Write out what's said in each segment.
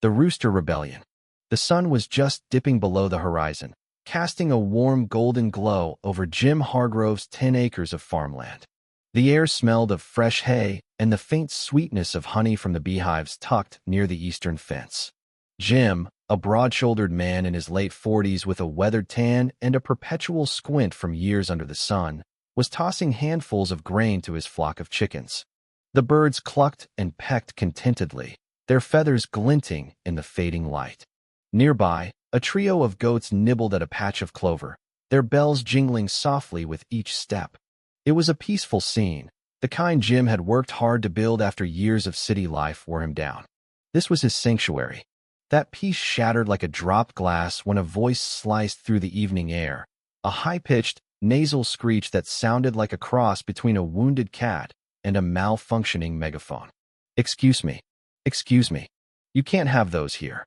The Rooster Rebellion. The sun was just dipping below the horizon, casting a warm golden glow over Jim Hargrove's 10 acres of farmland. The air smelled of fresh hay and the faint sweetness of honey from the beehives tucked near the eastern fence. Jim, a broad-shouldered man in his late 40s with a weathered tan and a perpetual squint from years under the sun, was tossing handfuls of grain to his flock of chickens. The birds clucked and pecked contentedly, their feathers glinting in the fading light. Nearby, a trio of goats nibbled at a patch of clover, their bells jingling softly with each step. It was a peaceful scene, the kind Jim had worked hard to build after years of city life wore him down. This was his sanctuary. That peace shattered like a dropped glass when a voice sliced through the evening air, a high-pitched, nasal screech that sounded like a cross between a wounded cat and a malfunctioning megaphone. "Excuse me. Excuse me. You can't have those here."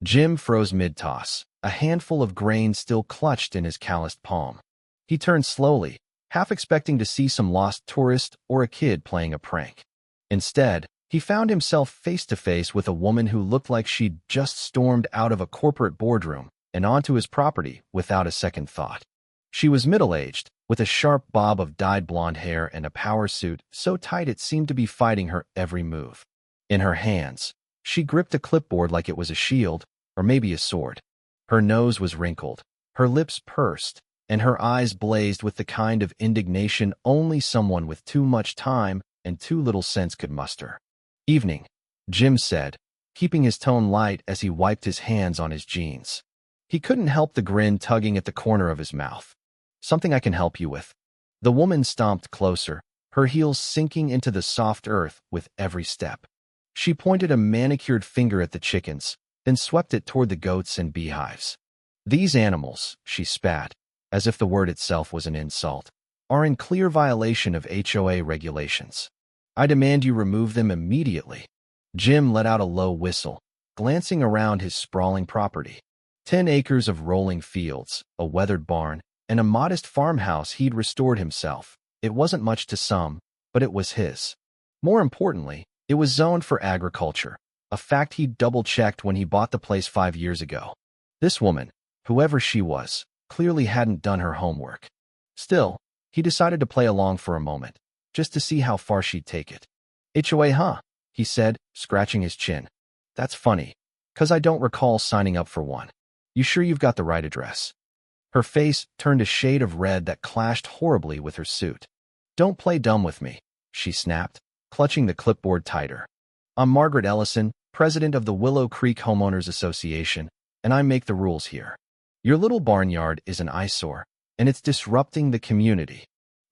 Jim froze mid-toss, a handful of grain still clutched in his calloused palm. He turned slowly, half expecting to see some lost tourist or a kid playing a prank. Instead, he found himself face-to-face with a woman who looked like she'd just stormed out of a corporate boardroom and onto his property without a second thought. She was middle-aged, with a sharp bob of dyed blonde hair and a power suit so tight it seemed to be fighting her every move. In her hands, she gripped a clipboard like it was a shield, or maybe a sword. Her nose was wrinkled, her lips pursed, and her eyes blazed with the kind of indignation only someone with too much time and too little sense could muster. "Evening," Jim said, keeping his tone light as he wiped his hands on his jeans. He couldn't help the grin tugging at the corner of his mouth. "Something I can help you with." The woman stomped closer, her heels sinking into the soft earth with every step. She pointed a manicured finger at the chickens, then swept it toward the goats and beehives. "These animals," she spat, as if the word itself was an insult, "are in clear violation of HOA regulations. I demand you remove them immediately." Jim let out a low whistle, glancing around his sprawling property. 10 acres of rolling fields, a weathered barn, and a modest farmhouse he'd restored himself. It wasn't much to some, but it was his. More importantly, it was zoned for agriculture, a fact he'd double-checked when he bought the place 5 years ago. This woman, whoever she was, clearly hadn't done her homework. Still, he decided to play along for a moment, just to see how far she'd take it. "HOA, huh?" he said, scratching his chin. "That's funny, 'cause I don't recall signing up for one. You sure you've got the right address?" Her face turned a shade of red that clashed horribly with her suit. "Don't play dumb with me," she snapped, clutching the clipboard tighter. "I'm Margaret Ellison, president of the Willow Creek Homeowners Association, and I make the rules here. Your little barnyard is an eyesore, and it's disrupting the community."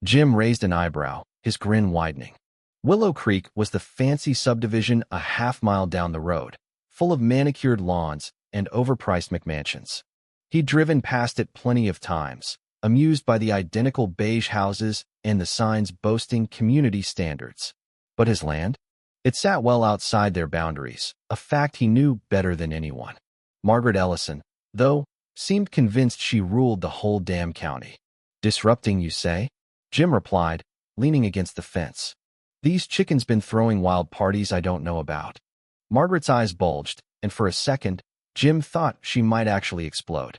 Jim raised an eyebrow, his grin widening. Willow Creek was the fancy subdivision a half-mile down the road, full of manicured lawns and overpriced McMansions. He'd driven past it plenty of times, amused by the identical beige houses and the signs boasting community standards. But his land? It sat well outside their boundaries, a fact he knew better than anyone. Margaret Ellison, though, seemed convinced she ruled the whole damn county. "Disrupting, you say?" Jim replied, leaning against the fence. "These chickens been throwing wild parties I don't know about." Margaret's eyes bulged, and for a second, Jim thought she might actually explode.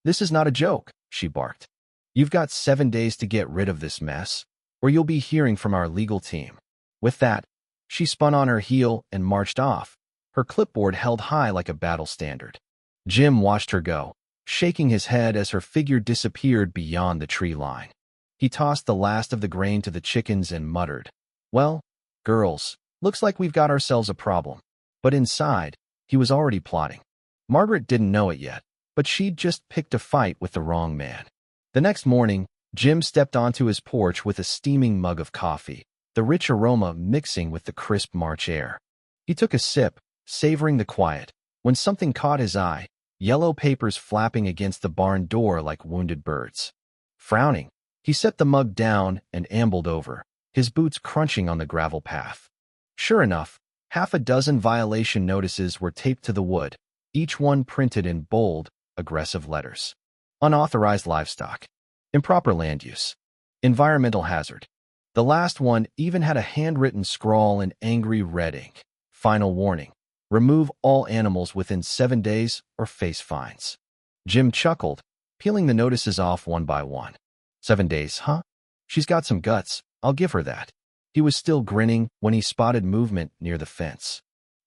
"This is not a joke," she barked. "You've got 7 days to get rid of this mess, or you'll be hearing from our legal team." With that, she spun on her heel and marched off, her clipboard held high like a battle standard. Jim watched her go, shaking his head as her figure disappeared beyond the tree line. He tossed the last of the grain to the chickens and muttered, "Well, girls, looks like we've got ourselves a problem." But inside, he was already plotting. Margaret didn't know it yet, but she'd just picked a fight with the wrong man. The next morning, Jim stepped onto his porch with a steaming mug of coffee, the rich aroma mixing with the crisp March air. He took a sip, savoring the quiet, when something caught his eye, yellow papers flapping against the barn door like wounded birds. Frowning, he set the mug down and ambled over, his boots crunching on the gravel path. Sure enough, half a dozen violation notices were taped to the wood, each one printed in bold, aggressive letters. Unauthorized livestock. Improper land use. Environmental hazard. The last one even had a handwritten scrawl in angry red ink. Final warning. Remove all animals within 7 days or face fines. Jim chuckled, peeling the notices off one by one. 7 days, huh? She's got some guts, I'll give her that. He was still grinning when he spotted movement near the fence.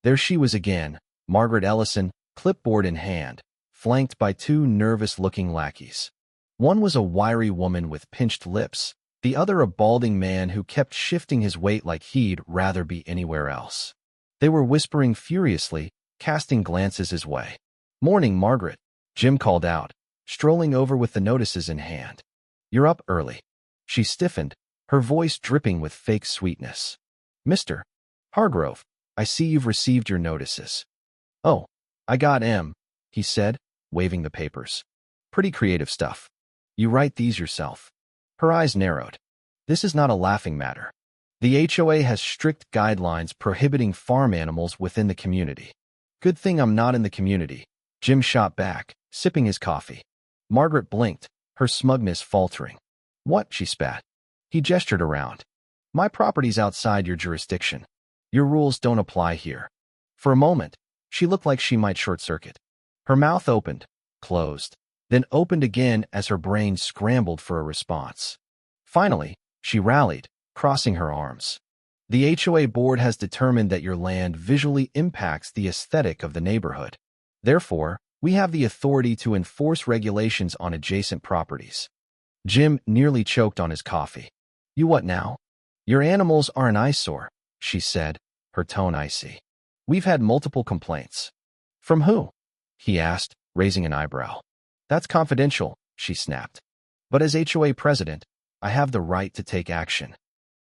There she was again, Margaret Ellison, clipboard in hand, flanked by two nervous-looking lackeys. One was a wiry woman with pinched lips, the other a balding man who kept shifting his weight like he'd rather be anywhere else. They were whispering furiously, casting glances his way. "Morning, Margaret," Jim called out, strolling over with the notices in hand. "You're up early." She stiffened, her voice dripping with fake sweetness. "Mr. Hargrove, I see you've received your notices." "Oh, I got 'em," he said, waving the papers. "Pretty creative stuff. You write these yourself?" Her eyes narrowed. "This is not a laughing matter. The HOA has strict guidelines prohibiting farm animals within the community." "Good thing I'm not in the community," Jim shot back, sipping his coffee. Margaret blinked, her smugness faltering. "What?" she spat. He gestured around. "My property's outside your jurisdiction. Your rules don't apply here." For a moment, she looked like she might short-circuit. Her mouth opened, closed, then opened again as her brain scrambled for a response. Finally, she rallied, crossing her arms. "The HOA board has determined that your land visually impacts the aesthetic of the neighborhood. Therefore, we have the authority to enforce regulations on adjacent properties." Jim nearly choked on his coffee. "You what now?" "Your animals are an eyesore," she said, her tone icy. "We've had multiple complaints." "From who?" he asked, raising an eyebrow. "That's confidential," she snapped. "But as HOA president, I have the right to take action."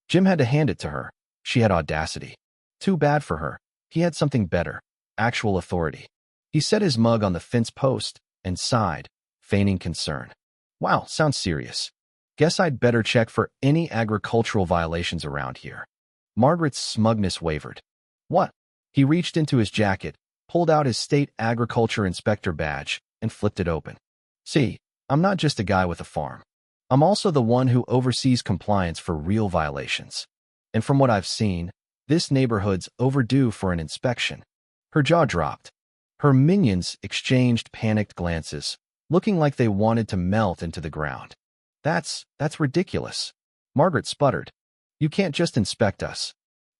Jim had to hand it to her. She had audacity. Too bad for her. He had something better, actual authority. He set his mug on the fence post and sighed, feigning concern. "Wow, sounds serious. Guess I'd better check for any agricultural violations around here." Margaret's smugness wavered. "What?" He reached into his jacket, pulled out his state agriculture inspector badge, and flipped it open. "See, I'm not just a guy with a farm. I'm also the one who oversees compliance for real violations. And from what I've seen, this neighborhood's overdue for an inspection." Her jaw dropped. Her minions exchanged panicked glances, looking like they wanted to melt into the ground. That's ridiculous." Margaret sputtered. "You can't just inspect us."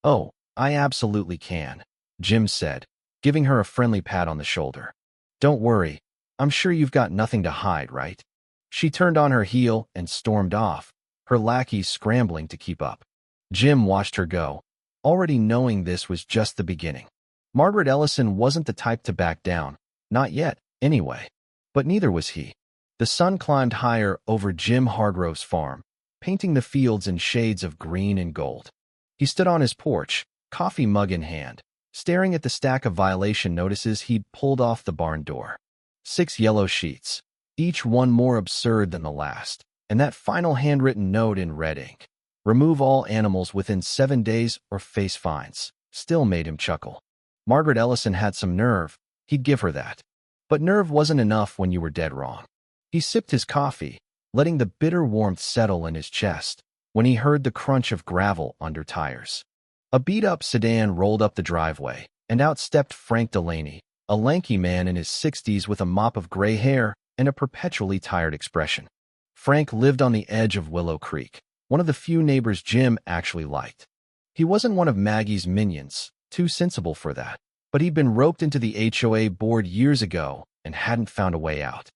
"Oh, I absolutely can," Jim said, giving her a friendly pat on the shoulder. "Don't worry, I'm sure you've got nothing to hide, right?" She turned on her heel and stormed off, her lackeys scrambling to keep up. Jim watched her go, already knowing this was just the beginning. Margaret Ellison wasn't the type to back down, not yet, anyway. But neither was he. The sun climbed higher over Jim Hargrove's farm, painting the fields in shades of green and gold. He stood on his porch, coffee mug in hand, staring at the stack of violation notices he'd pulled off the barn door. 6 yellow sheets, each one more absurd than the last, and that final handwritten note in red ink. "Remove all animals within 7 days or face fines," still made him chuckle. Margaret Ellison had some nerve, he'd give her that. But nerve wasn't enough when you were dead wrong. He sipped his coffee, letting the bitter warmth settle in his chest, when he heard the crunch of gravel under tires. A beat-up sedan rolled up the driveway, and out stepped Frank Delaney, a lanky man in his 60s with a mop of gray hair and a perpetually tired expression. Frank lived on the edge of Willow Creek, one of the few neighbors Jim actually liked. He wasn't one of Maggie's minions, too sensible for that, but he'd been roped into the HOA board years ago and hadn't found a way out.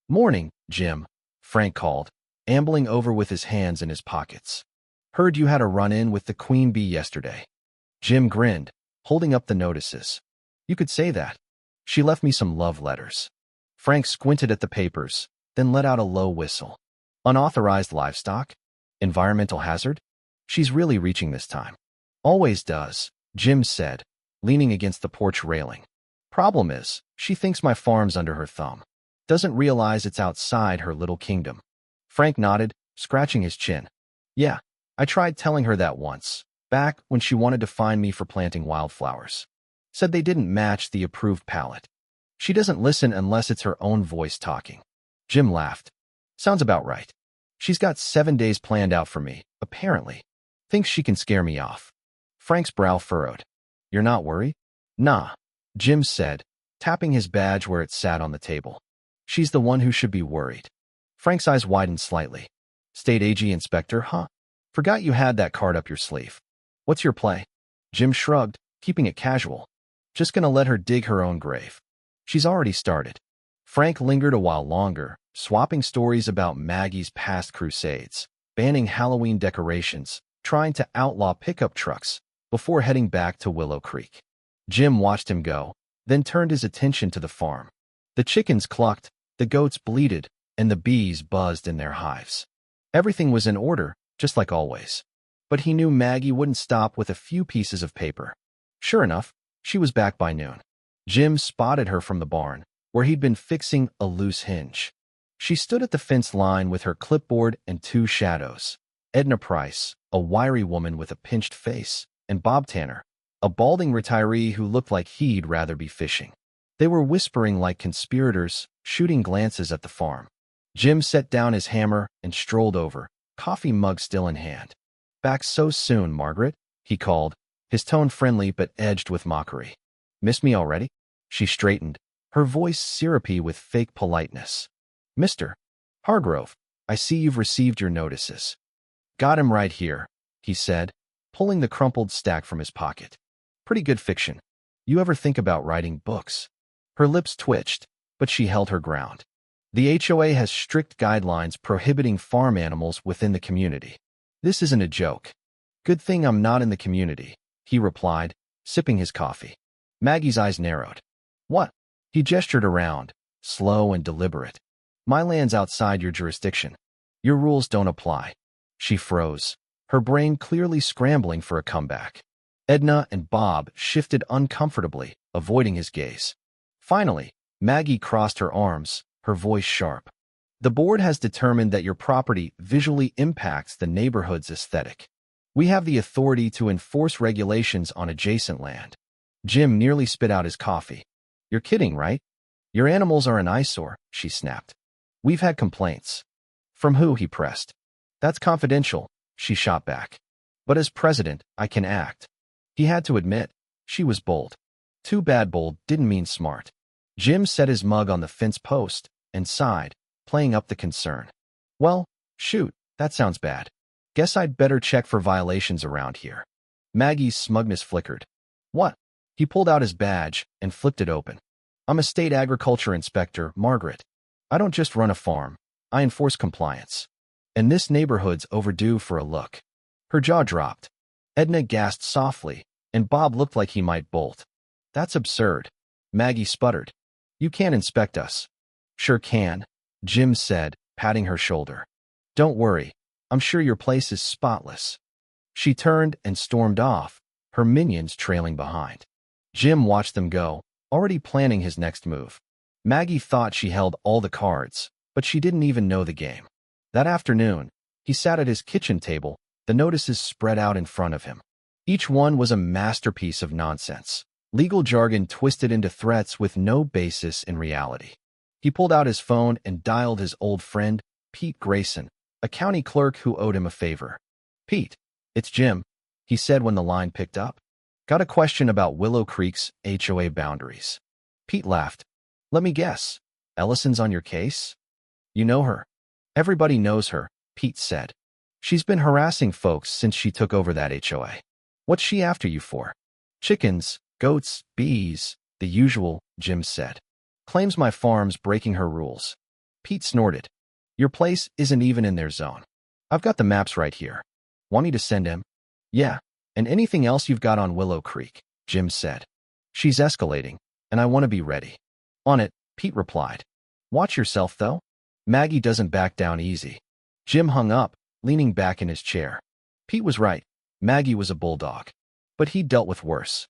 "Morning, Jim," Frank called, ambling over with his hands in his pockets. "Heard you had a run-in with the queen bee yesterday." Jim grinned, holding up the notices. "You could say that. She left me some love letters." Frank squinted at the papers, then let out a low whistle. "Unauthorized livestock? Environmental hazard? She's really reaching this time." "Always does," Jim said, leaning against the porch railing. "Problem is, she thinks my farm's under her thumb. Doesn't realize it's outside her little kingdom." Frank nodded, scratching his chin. "Yeah, I tried telling her that once, back when she wanted to fine me for planting wildflowers. Said they didn't match the approved palette. She doesn't listen unless it's her own voice talking." Jim laughed. "Sounds about right. She's got 7 days planned out for me, apparently. Thinks she can scare me off." Frank's brow furrowed. "You're not worried?" "Nah." Jim said, tapping his badge where it sat on the table. She's the one who should be worried. Frank's eyes widened slightly. State AG Inspector, huh? Forgot you had that card up your sleeve. What's your play? Jim shrugged, keeping it casual. Just gonna let her dig her own grave. She's already started. Frank lingered a while longer, swapping stories about Maggie's past crusades, banning Halloween decorations, trying to outlaw pickup trucks, before heading back to Willow Creek. Jim watched him go, then turned his attention to the farm. The chickens clucked, the goats bleated, and the bees buzzed in their hives. Everything was in order, just like always. But he knew Maggie wouldn't stop with a few pieces of paper. Sure enough, she was back by noon. Jim spotted her from the barn, where he'd been fixing a loose hinge. She stood at the fence line with her clipboard and two shadows. Edna Price, a wiry woman with a pinched face, and Bob Tanner, a balding retiree who looked like he'd rather be fishing. They were whispering like conspirators, shooting glances at the farm. Jim set down his hammer and strolled over, coffee mug still in hand. "Back so soon, Margaret," he called, his tone friendly but edged with mockery. "Miss me already?" She straightened, her voice syrupy with fake politeness. "Mr. Hargrove, I see you've received your notices." "Got him right here," he said, pulling the crumpled stack from his pocket. "Pretty good fiction. You ever think about writing books?" Her lips twitched, but she held her ground. The HOA has strict guidelines prohibiting farm animals within the community. This isn't a joke. "Good thing I'm not in the community," he replied, sipping his coffee. Maggie's eyes narrowed. "What?" He gestured around, slow and deliberate. "My land's outside your jurisdiction. Your rules don't apply." She froze, her brain clearly scrambling for a comeback. Edna and Bob shifted uncomfortably, avoiding his gaze. Finally, Maggie crossed her arms, her voice sharp. "The board has determined that your property visually impacts the neighborhood's aesthetic. We have the authority to enforce regulations on adjacent land." Jim nearly spit out his coffee. "You're kidding, right? Your animals are an eyesore," she snapped. "We've had complaints." "From who?" he pressed. "That's confidential," she shot back. "But as president, I can act." He had to admit, she was bold. Too bad bold didn't mean smart. Jim set his mug on the fence post and sighed, playing up the concern. "Well, shoot, that sounds bad. Guess I'd better check for violations around here." Maggie's smugness flickered. "What?" He pulled out his badge and flipped it open. "I'm a state agriculture inspector, Margaret. I don't just run a farm, I enforce compliance. And this neighborhood's overdue for a look." Her jaw dropped. Edna gasped softly, and Bob looked like he might bolt. "That's absurd." Maggie sputtered. "You can't inspect us." "Sure can," Jim said, patting her shoulder. "Don't worry, I'm sure your place is spotless." She turned and stormed off, her minions trailing behind. Jim watched them go, already planning his next move. Maggie thought she held all the cards, but she didn't even know the game. That afternoon, he sat at his kitchen table, the notices spread out in front of him. Each one was a masterpiece of nonsense, legal jargon twisted into threats with no basis in reality. He pulled out his phone and dialed his old friend, Pete Grayson, a county clerk who owed him a favor. "Pete, it's Jim," he said when the line picked up. "Got a question about Willow Creek's HOA boundaries." Pete laughed. "Let me guess. Ellison's on your case?" "You know her." "Everybody knows her," Pete said. "She's been harassing folks since she took over that HOA. What's she after you for?" "Chickens, goats, bees, the usual," Jim said. "Claims my farm's breaking her rules." Pete snorted. "Your place isn't even in their zone. I've got the maps right here. Want me to send him?" "Yeah, and anything else you've got on Willow Creek," Jim said. "She's escalating, and I want to be ready." "On it," Pete replied. "Watch yourself, though. Maggie doesn't back down easy." Jim hung up, leaning back in his chair. Pete was right. Maggie was a bulldog. But he'd dealt with worse.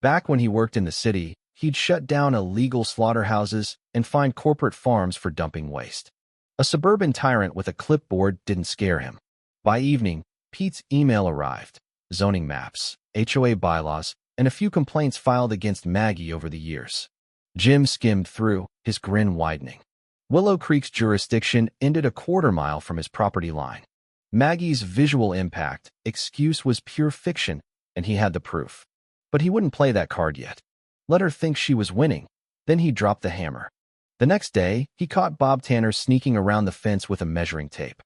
Back when he worked in the city, he'd shut down illegal slaughterhouses and fined corporate farms for dumping waste. A suburban tyrant with a clipboard didn't scare him. By evening, Pete's email arrived. Zoning maps, HOA bylaws, and a few complaints filed against Maggie over the years. Jim skimmed through, his grin widening. Willow Creek's jurisdiction ended a quarter-mile from his property line. Maggie's visual impact excuse was pure fiction, and he had the proof. But he wouldn't play that card yet. Let her think she was winning. Then he dropped the hammer. The next day, he caught Bob Tanner sneaking around the fence with a measuring tape.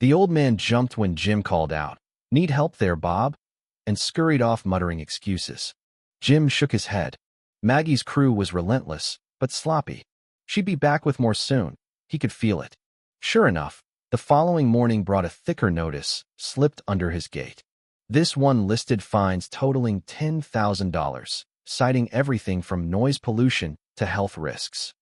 The old man jumped when Jim called out, "Need help there, Bob?" and scurried off muttering excuses. Jim shook his head. Maggie's crew was relentless, but sloppy. She'd be back with more soon. He could feel it. Sure enough, the following morning brought a thicker notice slipped under his gate. This one listed fines totaling $10,000, citing everything from noise pollution to health risks.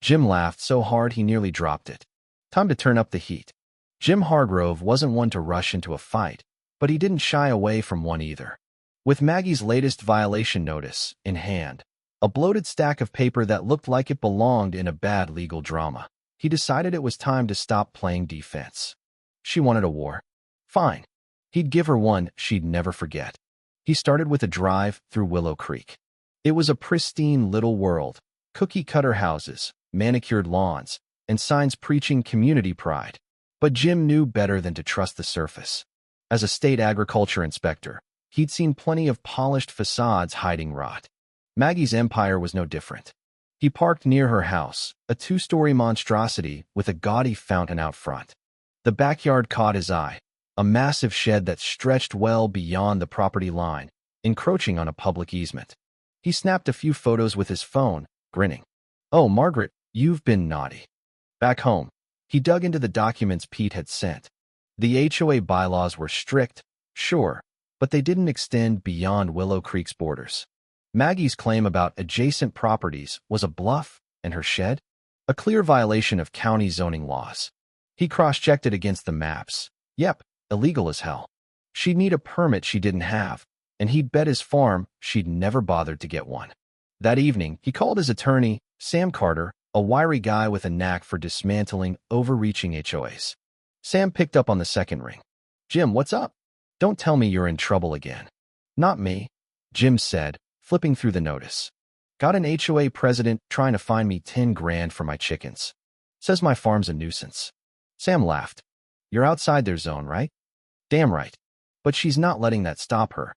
Jim laughed so hard he nearly dropped it. Time to turn up the heat. Jim Hargrove wasn't one to rush into a fight, but he didn't shy away from one either. With Maggie's latest violation notice in hand, a bloated stack of paper that looked like it belonged in a bad legal drama, he decided it was time to stop playing defense. She wanted a war. Fine. He'd give her one she'd never forget. He started with a drive through Willow Creek. It was a pristine little world, cookie-cutter houses, manicured lawns, and signs preaching community pride. But Jim knew better than to trust the surface. As a state agriculture inspector, he'd seen plenty of polished facades hiding rot. Maggie's empire was no different. He parked near her house, a two-story monstrosity with a gaudy fountain out front. The backyard caught his eye, a massive shed that stretched well beyond the property line, encroaching on a public easement. He snapped a few photos with his phone, grinning. "Oh, Margaret, you've been naughty." Back home, he dug into the documents Pete had sent. The HOA bylaws were strict, sure, but they didn't extend beyond Willow Creek's borders. Maggie's claim about adjacent properties was a bluff, and her shed? A clear violation of county zoning laws. He cross-checked it against the maps. Yep, illegal as hell. She'd need a permit she didn't have, and he'd bet his farm she'd never bothered to get one. That evening, he called his attorney, Sam Carter, a wiry guy with a knack for dismantling overreaching HOAs. Sam picked up on the second ring. "Jim, what's up? Don't tell me you're in trouble again." "Not me," Jim said, flipping through the notice. "Got an HOA president trying to find me 10 grand for my chickens. Says my farm's a nuisance." Sam laughed. "You're outside their zone, right?" "Damn right. But she's not letting that stop her."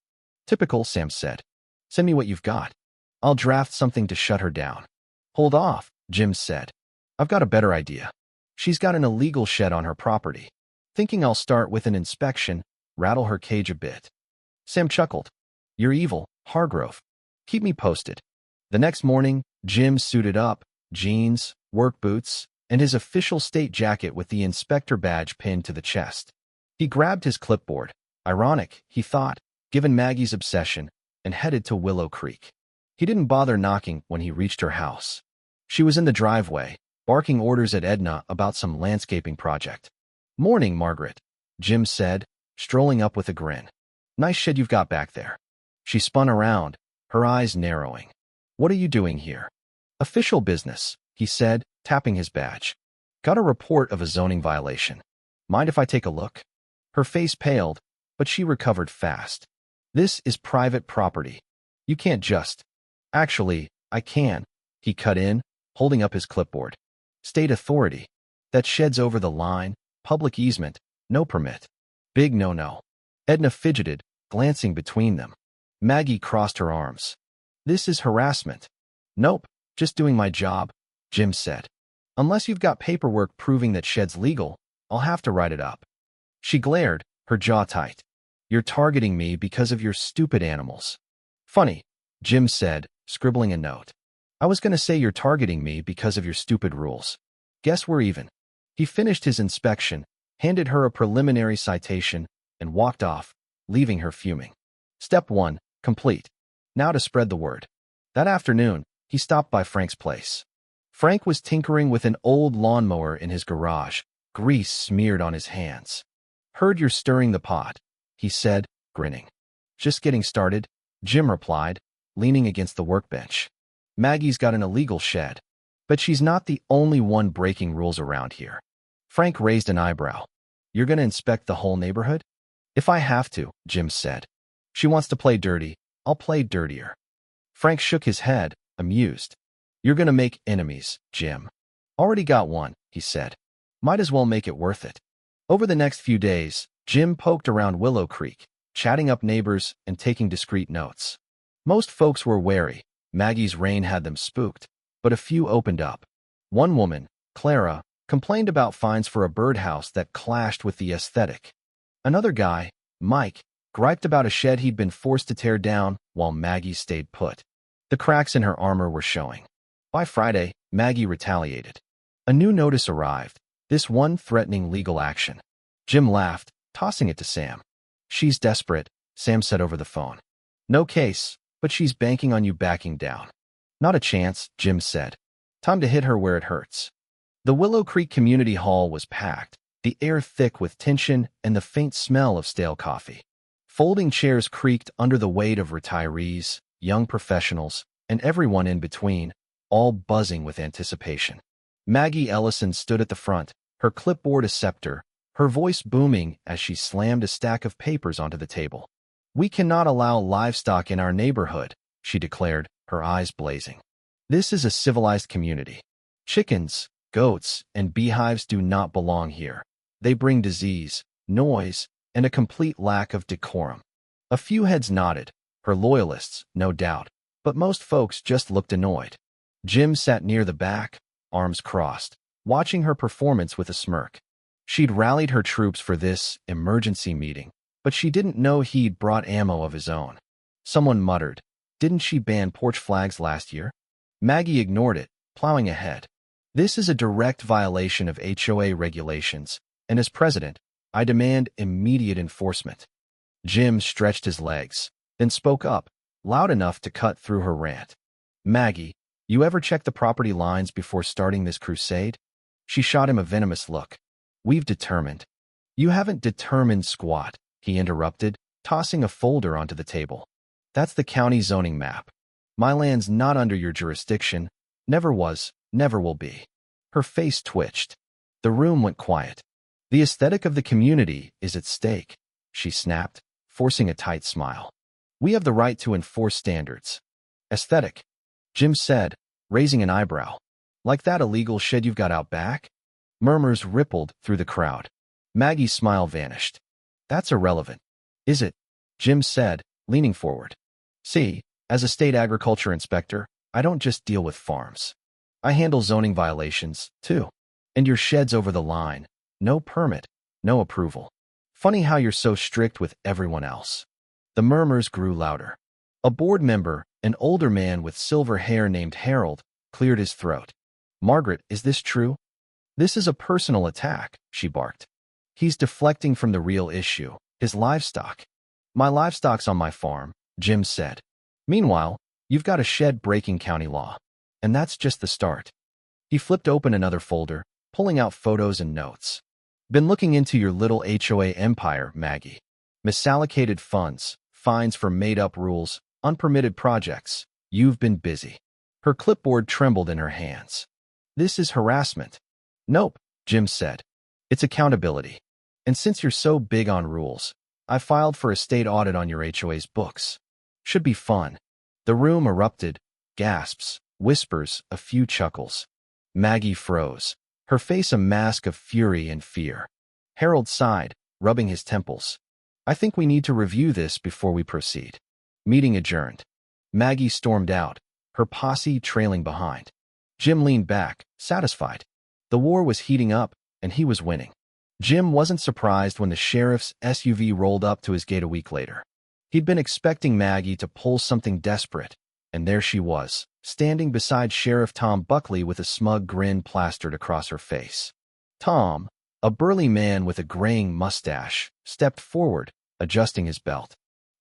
"Typical," Sam said. "Send me what you've got. I'll draft something to shut her down." "Hold off," Jim said. "I've got a better idea. She's got an illegal shed on her property. Thinking I'll start with an inspection, rattle her cage a bit." Sam chuckled. "You're evil, Hargrove. Keep me posted." The next morning, Jim suited up, jeans, work boots, and his official state jacket with the inspector badge pinned to the chest. He grabbed his clipboard, ironic, he thought, given Maggie's obsession, and headed to Willow Creek. He didn't bother knocking when he reached her house. She was in the driveway, barking orders at Edna about some landscaping project. "Morning, Margaret," Jim said, strolling up with a grin. "Nice shed you've got back there." She spun around, her eyes narrowing. "What are you doing here?" "Official business," he said, tapping his badge. "Got a report of a zoning violation. Mind if I take a look?" Her face paled, but she recovered fast. "This is private property. You can't just—" "Actually, I can," he cut in, holding up his clipboard. "State authority. That shed's over the line, public easement, no permit. Big no-no." Edna fidgeted, glancing between them. Maggie crossed her arms. "This is harassment." "Nope, just doing my job," Jim said. "Unless you've got paperwork proving that shed's legal, I'll have to write it up." She glared, her jaw tight. "You're targeting me because of your stupid animals." "Funny," Jim said, scribbling a note. "I was going to say you're targeting me because of your stupid rules. Guess we're even." He finished his inspection, handed her a preliminary citation, and walked off, leaving her fuming. Step 1, complete. Now to spread the word. That afternoon, he stopped by Frank's place. Frank was tinkering with an old lawnmower in his garage, grease smeared on his hands. "Heard you're stirring the pot," he said, grinning. "Just getting started," Jim replied, leaning against the workbench. "Maggie's got an illegal shed, but she's not the only one breaking rules around here." Frank raised an eyebrow. "You're going to inspect the whole neighborhood?" "If I have to," Jim said. "She wants to play dirty, I'll play dirtier." Frank shook his head, amused. "You're going to make enemies, Jim." "Already got one," he said. "Might as well make it worth it." Over the next few days, Jim poked around Willow Creek, chatting up neighbors and taking discreet notes. Most folks were wary, Maggie's rain had them spooked, but a few opened up. One woman, Clara, complained about fines for a birdhouse that clashed with the aesthetic. Another guy, Mike, griped about a shed he'd been forced to tear down while Maggie stayed put. The cracks in her armor were showing. By Friday, Maggie retaliated. A new notice arrived, this one threatening legal action. Jim laughed, tossing it to Sam. "She's desperate," Sam said over the phone. "No case, but she's banking on you backing down." "Not a chance," Jim said. "Time to hit her where it hurts." The Willow Creek Community Hall was packed, the air thick with tension and the faint smell of stale coffee. Folding chairs creaked under the weight of retirees, young professionals, and everyone in between, all buzzing with anticipation. Maggie Ellison stood at the front, her clipboard a scepter, her voice booming as she slammed a stack of papers onto the table. "We cannot allow livestock in our neighborhood," she declared, her eyes blazing. "This is a civilized community. Chickens, goats, and beehives do not belong here. They bring disease, noise, and a complete lack of decorum." A few heads nodded, her loyalists, no doubt, but most folks just looked annoyed. Jim sat near the back, arms crossed, watching her performance with a smirk. She'd rallied her troops for this emergency meeting, but she didn't know he'd brought ammo of his own. Someone muttered, "Didn't she ban porch flags last year?" Maggie ignored it, plowing ahead. "This is a direct violation of HOA regulations, and as president, I demand immediate enforcement." Jim stretched his legs, then spoke up, loud enough to cut through her rant. "Maggie, you ever check the property lines before starting this crusade?" She shot him a venomous look. "We've determined." "You haven't determined squat," he interrupted, tossing a folder onto the table. "That's the county zoning map. My land's not under your jurisdiction, never was, never will be." Her face twitched. The room went quiet. "The aesthetic of the community is at stake," she snapped, forcing a tight smile. "We have the right to enforce standards." "Aesthetic," Jim said, raising an eyebrow. "Like that illegal shed you've got out back?" Murmurs rippled through the crowd. Maggie's smile vanished. "That's irrelevant." "Is it?" Jim said, leaning forward. "See, as a state agriculture inspector, I don't just deal with farms. I handle zoning violations, too. And your shed's over the line. No permit, no approval. Funny how you're so strict with everyone else." The murmurs grew louder. A board member, an older man with silver hair named Harold, cleared his throat. "Margaret, is this true?" "This is a personal attack," she barked. "He's deflecting from the real issue, his livestock." "My livestock's on my farm," Jim said. "Meanwhile, you've got a shed breaking county law. And that's just the start." He flipped open another folder, pulling out photos and notes. "Been looking into your little HOA empire, Maggie. Misallocated funds, fines for made-up rules, unpermitted projects. You've been busy." Her clipboard trembled in her hands. "This is harassment." "Nope," Jim said. "It's accountability. And since you're so big on rules, I filed for a state audit on your HOA's books. Should be fun." The room erupted, gasps, whispers, a few chuckles. Maggie froze, her face a mask of fury and fear. Harold sighed, rubbing his temples. "I think we need to review this before we proceed." Meeting adjourned. Maggie stormed out, her posse trailing behind. Jim leaned back, satisfied. The war was heating up, and he was winning. Jim wasn't surprised when the sheriff's SUV rolled up to his gate a week later. He'd been expecting Maggie to pull something desperate, and there she was, standing beside Sheriff Tom Buckley with a smug grin plastered across her face. Tom, a burly man with a graying mustache, stepped forward, adjusting his belt.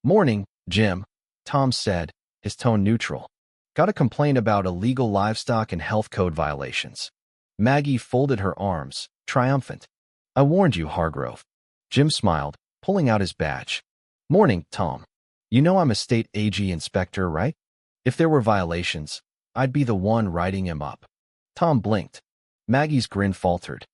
"Morning, Jim," Tom said, his tone neutral. "Got a complaint about illegal livestock and health code violations." Maggie folded her arms, triumphant. "I warned you, Hargrove." Jim smiled, pulling out his badge. "Morning, Tom. You know I'm a state AG inspector, right? If there were violations, I'd be the one writing him up." Tom blinked. Maggie's grin faltered.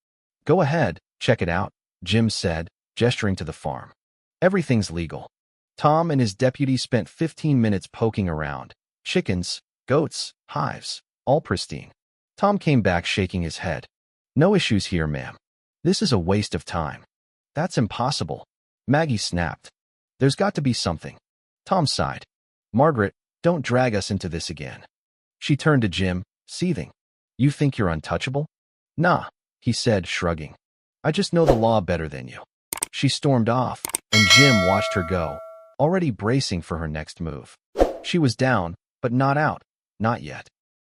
"Go ahead, check it out," Jim said, gesturing to the farm. "Everything's legal." Tom and his deputy spent 15 minutes poking around. Chickens, goats, hives, all pristine. Tom came back shaking his head. "No issues here, ma'am. This is a waste of time." "That's impossible." Maggie snapped. "There's got to be something." Tom sighed. "Margaret, Don't drag us into this again. She turned to Jim, seething. You think you're untouchable? Nah, he said, shrugging. I just know the law better than you. She stormed off, and Jim watched her go, already bracing for her next move. She was down, but not out. Not yet.